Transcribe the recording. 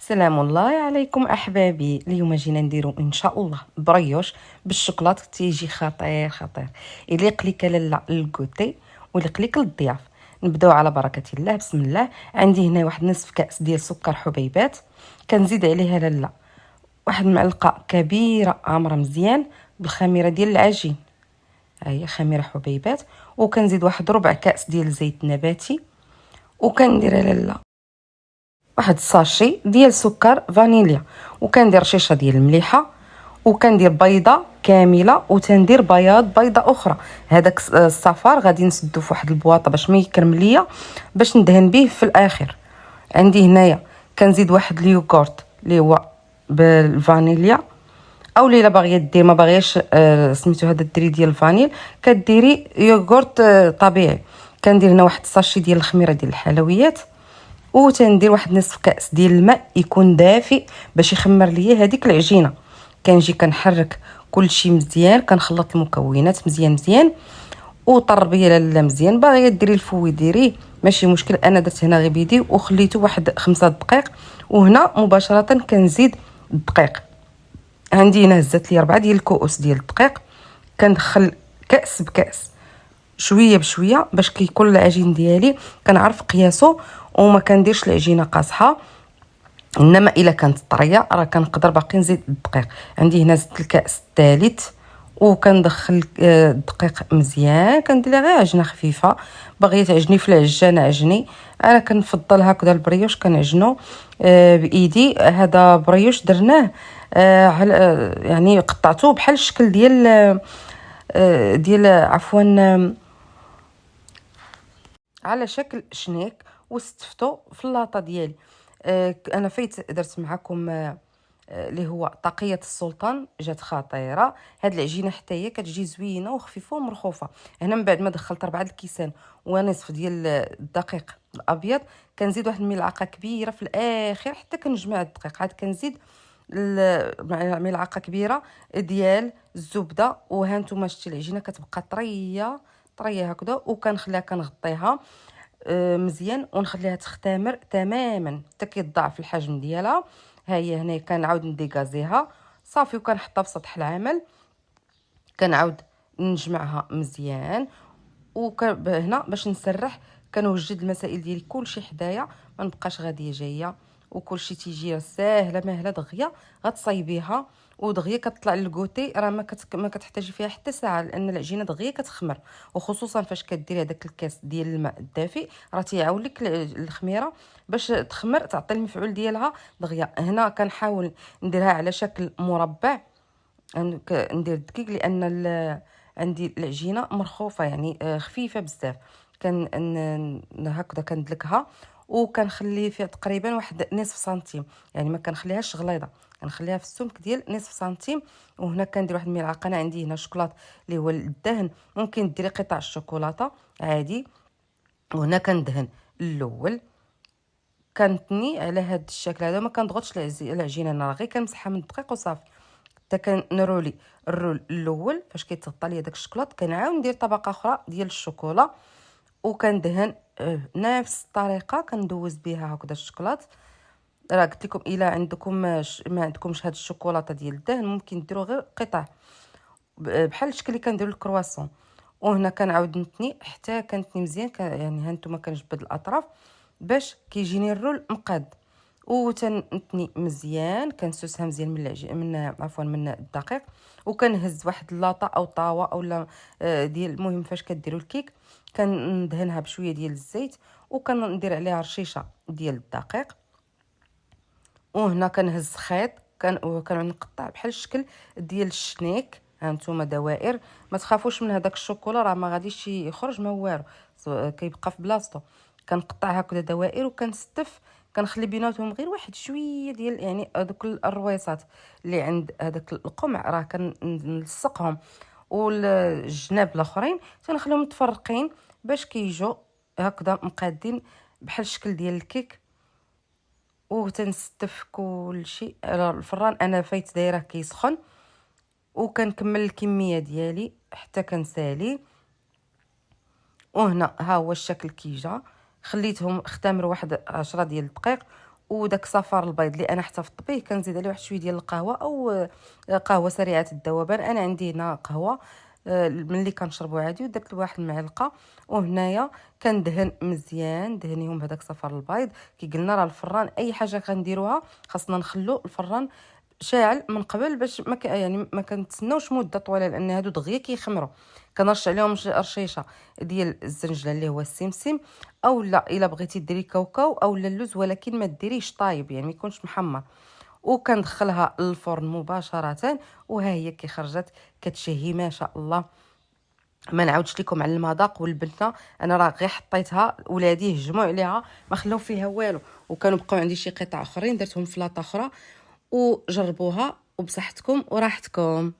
سلام الله عليكم احبابي. اليوم جينا نديرو ان شاء الله بريوش بالشوكولات. تيجي خطير خطير، يليق لك لالا للكوتي ويليق لك للضياف. نبداو على بركه الله. بسم الله. عندي هنا واحد نصف كاس ديال سكر حبيبات، كنزيد عليها لالا واحد المعلقه كبيره عامره مزيان بالخميره ديال العجين، ها هي خميره حبيبات. وكنزيد واحد ربع كاس ديال زيت نباتي، وكندير لالا واحد الساشي ديال سكر فانيليا، وكندير رشيشه ديال المليحه، وكندير بيضه كامله، وتندير بيضه اخرى. هذاك الصفار غادي نسدو في واحد البواطه باش ما يكرم ليا، باش ندهن به في الاخر. عندي هنايا كنزيد واحد اليوغورت اللي هو بالفانيليا، او ليلا باغيه دير ما باغياش سميتو هذا الدري ديال الفانيل كديري يوغورت طبيعي. كندير هنا واحد الساشي ديال الخميره ديال الحلويات، وتندير واحد نصف كاس ديال الماء يكون دافئ باش يخمر ليا هذيك العجينه. كنجي كنحرك كلشي مزيان، كنخلط المكونات مزيان مزيان، وطربيه لاله مزيان. باغيه ديري الفوي ديريه ماشي مشكل، انا درت هنا غير بيدي وخليته واحد 5 دقائق. وهنا مباشره كنزيد الدقيق. عندي هنا هزت لي 4 ديال الكؤوس ديال الدقيق. كندخل كاس بكاس شويه بشويه باش كيكون العجين ديالي كنعرف قياسو، وما كنديرش العجينه قاصحه. انما الا كانت طريه راه كنقدر باقي نزيد الدقيق. عندي هنا زدت الكاس الثالث، وكندخل الدقيق مزيان. كندير غير عجينه خفيفه، باغيه تعجني في العجانه عجني. انا كنفضل هكذا البريوش كنعجنو بايدي. هذا بريوش درناه يعني قطعته بحال الشكل ديال عفوا على شكل شنيك، واستفتو في اللاطه ديالي. انا فايت درت معكم اللي هو طاقيه السلطان، جات خطيره. هاد العجينه حتى هي كتجي زوينه وخفيفه ومرخوفه. هنا من بعد ما دخلت 4 الكيسان ونصف ديال الدقيق الابيض، كنزيد واحد الملعقه كبيره في الاخر حتى كنجمع الدقيق. عاد كنزيد ملعقه كبيره ديال الزبده. وها نتوما شتي العجينه كتبقى طريه طريه هكذا، وكنخليها كنغطيها مزيان ونخليها تختمر تماما حتى كيتضاعف الحجم ديالها. ها هي هنا كنعاود نديكازيها صافي، وكنحطها في سطح العمل. كنعاود نجمعها مزيان، وهنا باش نسرح كنوجد المسائل ديالي كلشي حدايا، ما نبقاش غاديه جايه، وكلشي تيجي ساهله مهله دغيا. غتصايبيها ودغيا كتطلع للكوتي. راه ما كتحتاجي فيها حتى ساعه، لان العجينه دغيا كتخمر. وخصوصا فاش كديري هذاك الكاس ديال الماء الدافئ راه تيعاون لك الخميره باش تخمر، تعطي المفعول ديالها دغيا. هنا كنحاول نديرها على شكل مربع، ندير الدقيق لان عندي العجينه مرخوفه يعني خفيفه بزاف. هكذا كندلكها، وكنخلي فيها تقريبا واحد نصف سنتيم، يعني ما كنخليهاش غليظه، كنخليها في السمك ديال نصف سنتيم. وهنا كندير واحد الملعقه. انا عندي هنا شوكولات اللي هو الدهن، ممكن ديري قطع الشوكولاته عادي. وهنا كندهن الاول، كنتني على هذا الشكل هذا. ما كنضغطش العجينه، انا غير كنمسحها من الدقيق وصافي. حتى كنرولي الرول الاول فاش كيتغطى لي داك الشوكولات، كنعاود ندير طبقه اخرى ديال الشوكولا، وكندهن نفس الطريقه كندوز بها هكذا الشوكولات. راه قلت لكم الا عندكم ما عندكمش هاد الشوكولاته ديال الدهن، ممكن ديروا غير قطع بحال الشكل اللي كنديروا الكرواسون. وهنا كنعاود نتني حتى كنتني مزيان، يعني ها نتوما كنجبد الاطراف باش كيجيني الرول مقاد. وتنتني مزيان، كنسوسها مزيان من الدقيق. وكنهز واحد اللاطه او طاوه اولا ديال المهم فاش كديروا الكيك، كندهنها بشويه ديال الزيت، وكندير عليها رشيشه ديال الدقيق. وهنا كنهز خيط كنقطع بحال الشكل ديال الشنيك. ها نتوما دوائر، ما تخافوش من هذاك الشوكولا، راه ما غاديش يخرج ما والو، كيبقى في بلاصتو. كنقطع هكذا دوائر وكنستف، كنخلي بيناتهم غير واحد شويه ديال يعني هذوك الرويصات اللي عند هذاك القمع، راه كنلصقهم. والجناب الاخرين تنخليهم متفرقين باش كيجوا هكذا مقادين بحال الشكل ديال الكيك. وتنستف كلشي على الفران. انا فايت دايره كيسخن، وكنكمل الكميه ديالي حتى كنسالي. وهنا ها هو الشكل كي جا. خليتهم اختمروا واحد 10 ديال الدقائق، وداك صفار البيض اللي انا احتفظت به كنزيد عليه واحد شويه ديال القهوه او قهوه سريعه الذوبان. انا عندي هنا قهوه ملي كنشربو عادي، ودرت واحد المعلقه. وهنايا كندهن مزيان، دهنيهم بهذاك صفار البيض. كي قلنا راه الفران اي حاجه كنديروها خاصنا نخلو الفران شاعل من قبل باش ما يعني ما كنتسناوش مده طويله، لان هادو دغيا كيخمروا. كنرش عليهم رشيشه ديال الزنجله اللي هو السمسم، او لا الا بغيتي ديري كاوكاو او اللوز، ولكن ما ديريش طايب يعني ما يكونش محمر. وكندخلها للفرن مباشره. وها هي كي خرجت كتشهي ما شاء الله. ما نعاودش لكم على المذاق والبنه، انا راه غير حطيتها ولادي هجموا عليها ما خلاو فيها والو، وكانوا بقاو عندي شي قطع اخرين درتهم في لاطه اخرى. وجربوها وبصحتكم وراحتكم.